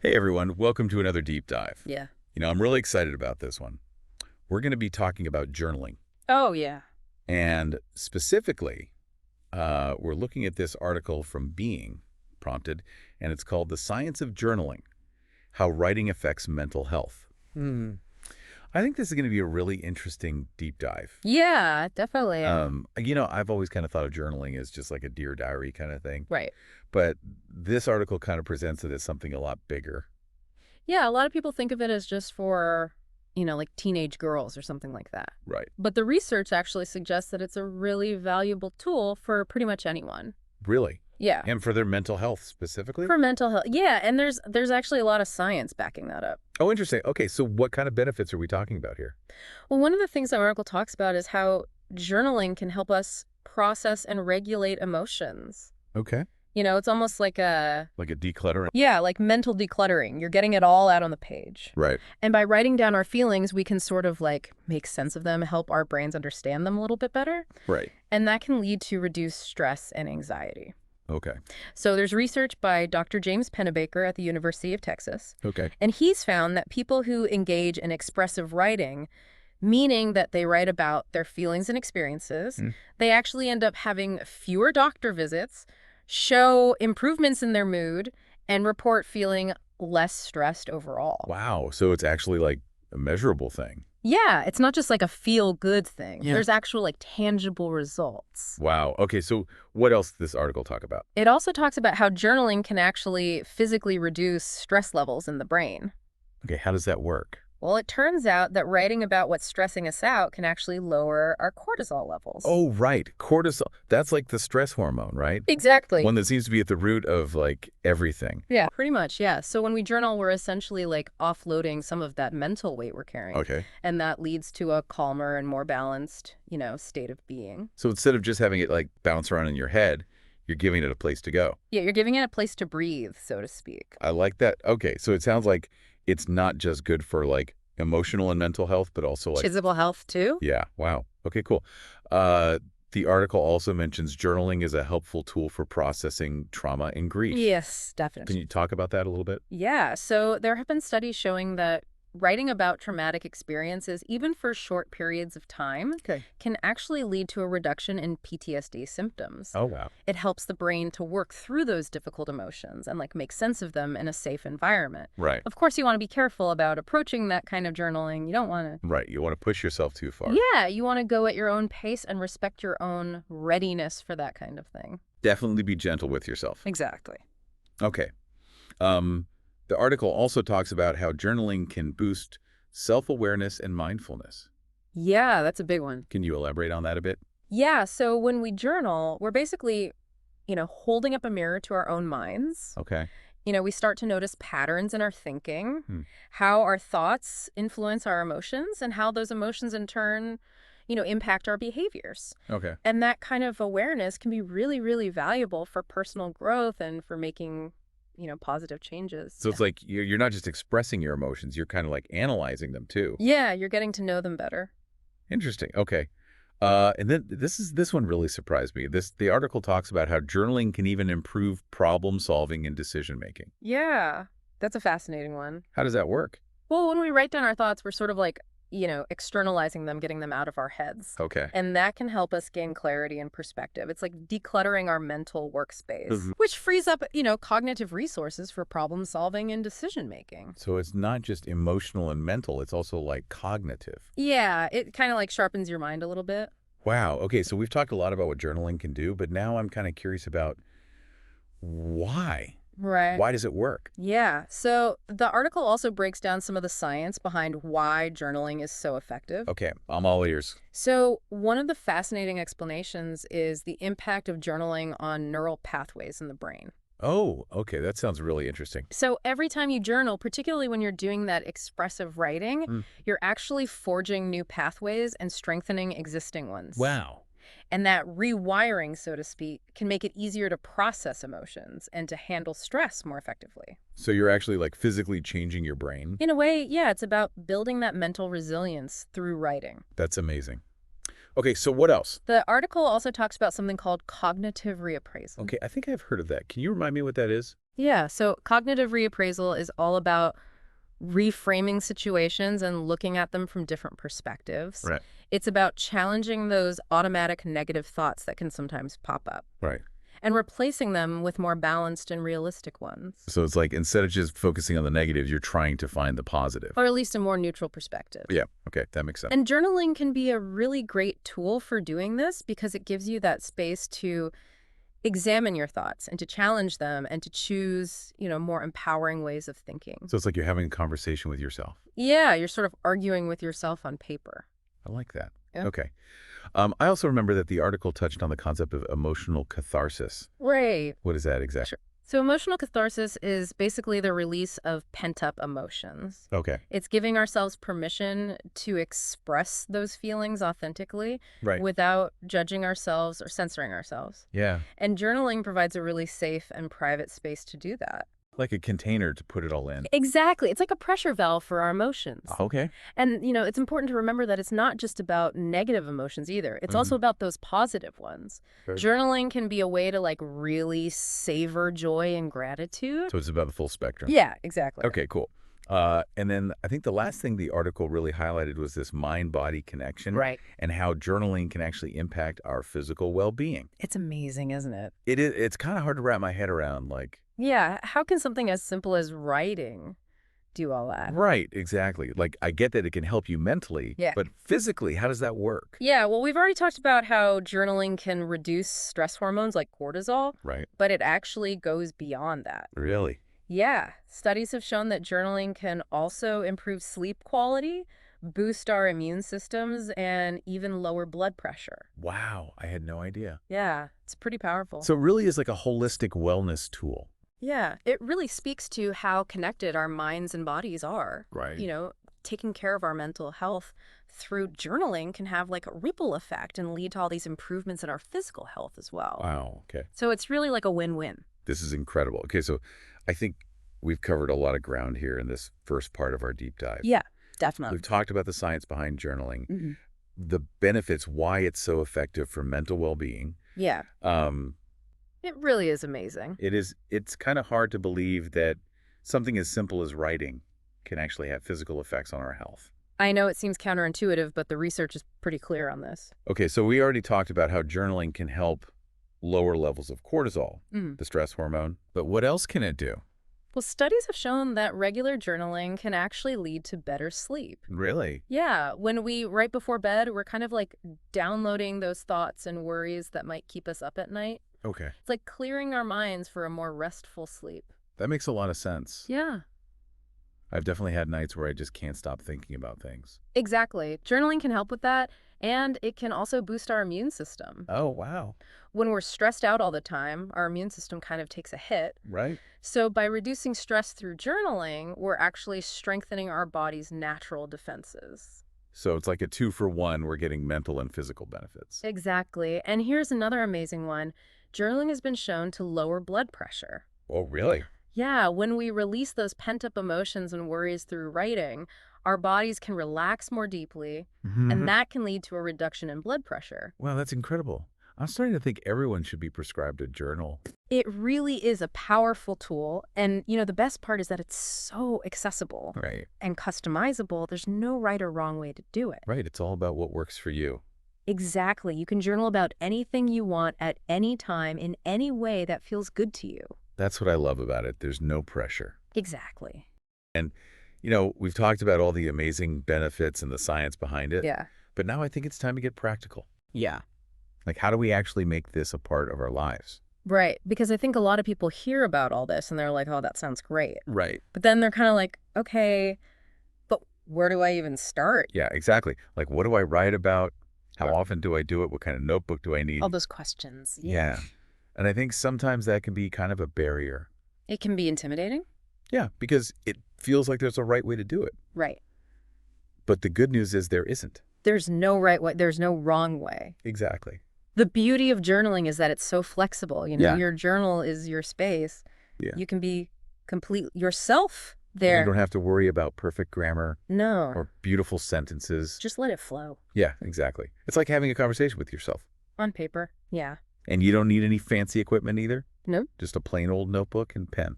Hey everyone, welcome to another deep dive. Yeah. I'm really excited about this one. We're going to be talking about journaling. Oh, yeah. And specifically, we're looking at this article from Being Prompted, and it's called The Science of Journaling, How Writing Affects Mental Health. Hmm. I think this is going to be a really interesting deep dive. Yeah, definitely. I've always kind of thought of journaling as just like a Dear Diary kind of thing. Right. But this article kind of presents it as something a lot bigger. Yeah, a lot of people think of it as just for, like teenage girls or something like that. Right. But the research actually suggests that it's a really valuable tool for pretty much anyone. Really? Yeah. And for their mental health specifically? For mental health. Yeah, and there's actually a lot of science backing that up. Oh, interesting. Okay, so what kind of benefits are we talking about here? Well, one of the things that article talks about is how journaling can help us process and regulate emotions. Okay. It's almost like Like a declutter? yeah, like mental decluttering. You're getting it all out on the page. Right. And by writing down our feelings, we can sort of like make sense of them, help our brains understand them a little bit better. Right. And that can lead to reduced stress and anxiety. Okay. So there's research by Dr. James Pennebaker at the University of Texas. Okay. And he's found that people who engage in expressive writing, meaning that they write about their feelings and experiences, they actually end up having fewer doctor visits, show improvements in their mood, and report feeling less stressed overall. Wow. So it's actually like a measurable thing. Yeah, it's not just like a feel-good thing. Yeah. There's actual like tangible results. Wow. Okay, so what else does this article talk about? It also talks about how journaling can actually physically reduce stress levels in the brain. Okay, how does that work? Well, it turns out that writing about what's stressing us out can actually lower our cortisol levels. Oh, right. Cortisol. That's like the stress hormone, right? Exactly. One that seems to be at the root of like everything. Yeah, pretty much, yeah. So when we journal, we're essentially like offloading some of that mental weight we're carrying. Okay. And that leads to a calmer and more balanced, state of being. So instead of just having it like bounce around in your head, you're giving it a place to go. Yeah, you're giving it a place to breathe, so to speak. I like that. Okay, so it sounds like it's not just good for like emotional and mental health, but also like Physical health, too? yeah. Wow. Okay, cool. The article also mentions journaling is a helpful tool for processing trauma and grief. Yes, Can definitely. you talk about that a little bit? Yeah, so there have been studies showing that writing about traumatic experiences, even for short periods of time, Okay. can actually lead to a reduction in PTSD symptoms. Oh, wow. It helps the brain to work through those difficult emotions and like make sense of them in a safe environment. Right. Of course, you want to be careful about approaching that kind of journaling. You don't want to. Right. You want to push yourself too far. Yeah, you want to go at your own pace and respect your own readiness for that kind of thing. Definitely be gentle with yourself. Exactly. Okay. The article also talks about how journaling can boost self-awareness and mindfulness. Yeah, that's a big one. Can you elaborate on that a bit? Yeah, so when we journal, we're basically, holding up a mirror to our own minds. Okay. We start to notice patterns in our thinking, Hmm. how our thoughts influence our emotions, and how those emotions in turn, impact our behaviors. Okay. And that kind of awareness can be really, really valuable for personal growth and for making, positive changes. So it's like you're not just expressing your emotions, you're kind of like analyzing them too. Yeah, you're getting to know them better. Interesting. Okay. And then this one really surprised me. The article talks about how journaling can even improve problem solving and decision making. Yeah, that's a fascinating one. How does that work? Well, when we write down our thoughts, we're sort of like, externalizing them, getting them out of our heads. Okay. And that can help us gain clarity and perspective. It's like decluttering our mental workspace, Mhm. which frees up, cognitive resources for problem solving and decision making. So it's not just emotional and mental, it's also like cognitive. Yeah, it kind of like sharpens your mind a little bit. Wow. Okay, so we've talked a lot about what journaling can do, but now I'm kind of curious about why. Right. Why does it work? Yeah. So the article also breaks down some of the science behind why journaling is so effective. Okay, I'm all ears. So one of the fascinating explanations is the impact of journaling on neural pathways in the brain. Oh, okay, that sounds really interesting. So every time you journal, particularly when you're doing that expressive writing, you're actually forging new pathways and strengthening existing ones. Wow. And that rewiring, so to speak, can make it easier to process emotions and to handle stress more effectively. So you're actually like physically changing your brain? In a way, yeah, it's about building that mental resilience through writing. That's amazing. Okay, so what else? The article also talks about something called cognitive reappraisal. Okay, I think I've heard of that. Can you remind me what that is? Yeah, so cognitive reappraisal is all about reframing situations and looking at them from different perspectives. Right. It's about challenging those automatic negative thoughts that can sometimes pop up Right. and replacing them with more balanced and realistic ones, So it's like instead of just focusing on the negatives, you're trying to find the positive. or at least a more neutral perspective. Yeah. Okay. That makes sense. And journaling can be a really great tool for doing this because it gives you that space to examine your thoughts and to challenge them and to choose, more empowering ways of thinking. So it's like you're having a conversation with yourself. Yeah, you're sort of arguing with yourself on paper. I like that. Yeah. Okay. I also remember that the article touched on the concept of emotional catharsis. Right. What is that exactly? Sure. So emotional catharsis is basically the release of pent-up emotions. Okay. It's giving ourselves permission to express those feelings authentically Right. without judging ourselves or censoring ourselves. Yeah. And journaling provides a really safe and private space to do that. Like a container to put it all in. Exactly. It's like a pressure valve for our emotions. Okay. And, it's important to remember that it's not just about negative emotions either. It's also about those positive ones. Sure. Journaling can be a way to, really savor joy and gratitude. So it's about the full spectrum. Yeah, exactly. Okay, cool. And then I think the last thing the article really highlighted was this mind-body connection. Right. And how journaling can actually impact our physical well-being. It's amazing, isn't it? It's kind of hard to wrap my head around, Yeah. How can something as simple as writing do all that? Right, exactly. I get that it can help you mentally, Yeah. but physically, how does that work? Yeah, well, we've already talked about how journaling can reduce stress hormones like cortisol, Right. but it actually goes beyond that. Really? Yeah, studies have shown that journaling can also improve sleep quality, boost our immune systems, and even lower blood pressure. Wow, I had no idea. Yeah, it's pretty powerful. So it really is like a holistic wellness tool. Yeah, it really speaks to how connected our minds and bodies are. Right. Taking care of our mental health through journaling can have a ripple effect and lead to all these improvements in our physical health as well. Wow, okay. So it's really like a win-win. This is incredible. Okay, so I think we've covered a lot of ground here in this first part of our deep dive. Yeah, definitely. We've talked about the science behind journaling, Mhm. the benefits, why it's so effective for mental well-being. Yeah, it really is amazing. It's kind of hard to believe that something as simple as writing can actually have physical effects on our health. I know it seems counterintuitive, but the research is pretty clear on this. Okay, so we already talked about how journaling can help lower levels of cortisol, the stress hormone. But what else can it do? Well, studies have shown that regular journaling can actually lead to better sleep. Really? Yeah, when we right before bed, we're kind of downloading those thoughts and worries that might keep us up at night. Okay. It's like clearing our minds for a more restful sleep. That makes a lot of sense. Yeah. I've definitely had nights where I just can't stop thinking about things. Exactly. Journaling can help with that, and it can also boost our immune system. Oh, wow. When we're stressed out all the time, our immune system kind of takes a hit. Right? So by reducing stress through journaling, we're actually strengthening our body's natural defenses. So it's like a 2-for-1. We're getting mental and physical benefits. Exactly. And here's another amazing one. Journaling has been shown to lower blood pressure. Oh, really? Yeah, when we release those pent-up emotions and worries through writing, our bodies can relax more deeply, and that can lead to a reduction in blood pressure. Wow, that's incredible. I'm starting to think everyone should be prescribed a journal. It really is a powerful tool, and the best part is that it's so accessible Right. and customizable. There's no right or wrong way to do it. Right. It's all about what works for you. Exactly. You can journal about anything you want at any time in any way that feels good to you. That's what I love about it. There's no pressure. Exactly. And, we've talked about all the amazing benefits and the science behind it. Yeah. But now I think it's time to get practical. Yeah. How do we actually make this a part of our lives? Right. Because I think a lot of people hear about all this and they're like, oh, that sounds great. Right. But then they're kind of like, okay, but where do I even start? Yeah, exactly. What do I write about? How often do I do it? What kind of notebook do I need? All those questions. Yeah. And I think sometimes that can be kind of a barrier. It can be intimidating. Yeah, because it feels like there's a right way to do it. Right. But the good news is there isn't. There's no right way. There's no wrong way. Exactly. The beauty of journaling is that it's so flexible. Yeah. Your journal is your space. Yeah. You can be complete yourself You there. don't have to worry about perfect grammar No. or beautiful sentences. Just let it flow. Yeah, exactly. It's like having a conversation with yourself. On paper. Yeah. And you don't need any fancy equipment either. No. Just a plain old notebook and pen.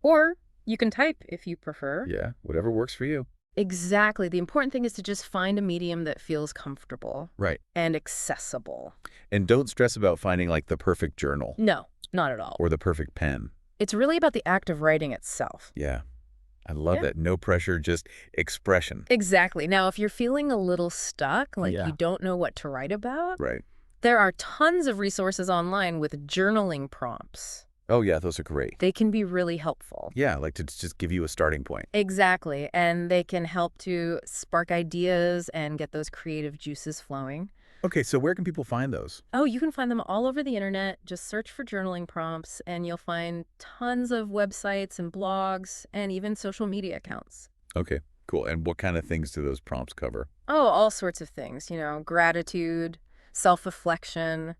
Or you can type if you prefer. Yeah, whatever works for you. Exactly. The important thing is to just find a medium that feels comfortable Right. and accessible. And don't stress about finding like the perfect journal No, not at all. or the perfect pen. It's really about the act of writing itself. Yeah. I love Yeah. that. No pressure, just expression. Exactly. Now, if you're feeling a little stuck, like Yeah. you don't know what to write about, Right. there are tons of resources online with journaling prompts. Oh, yeah, those are great. They can be really helpful. Yeah, like to just give you a starting point. Exactly. And they can help to spark ideas and get those creative juices flowing. Okay, so where can people find those? Oh, you can find them all over the internet. Just search for journaling prompts, and you'll find tons of websites and blogs and even social media accounts. Okay, cool. And what kind of things do those prompts cover? Oh, all sorts of things, gratitude, self-reflection,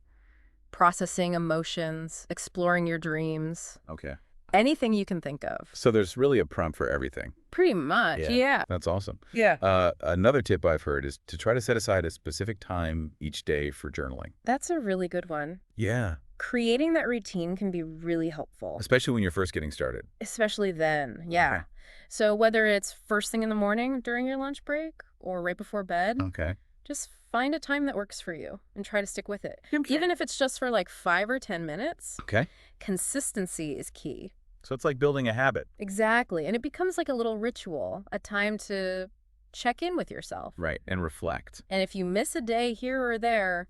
processing emotions, exploring your dreams, Okay. anything you can think of. So there's really a prompt for everything. Pretty much, yeah. That's awesome. Yeah. Another tip I've heard is to try to set aside a specific time each day for journaling. That's a really good one. Yeah, Creating that routine can be really helpful, especially when you're first getting started. especially then, yeah. Okay. So whether it's first thing in the morning during your lunch break or right before bed, Okay. just find a time that works for you and try to stick with it. Okay. Even if it's just for like 5 or 10 minutes, Okay. consistency is key. So it's like building a habit. Exactly. And it becomes like a little ritual, a time to check in with yourself. Right. And reflect. And if you miss a day here or there,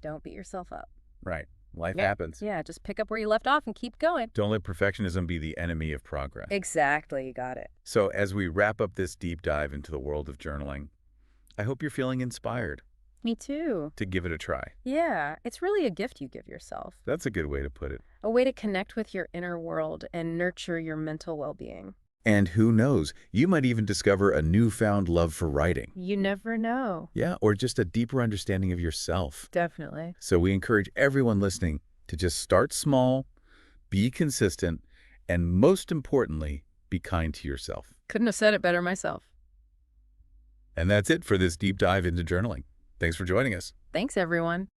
don't beat yourself up. Right. Life Yeah. happens. Yeah, just pick up where you left off and keep going. Don't let perfectionism be the enemy of progress. Exactly. You got it. So as we wrap up this deep dive into the world of journaling, I hope you're feeling inspired Me too. to give it a try. Yeah, it's really a gift you give yourself, That's a good way to put it. a way to connect with your inner world and nurture your mental well-being. And who knows, you might even discover a newfound love for writing. You never know. Yeah, or just a deeper understanding of yourself. Definitely. So we encourage everyone listening to just start small, be consistent, and most importantly, be kind to yourself. Couldn't have said it better myself. And that's it for this deep dive into journaling. Thanks for joining us. Thanks, everyone.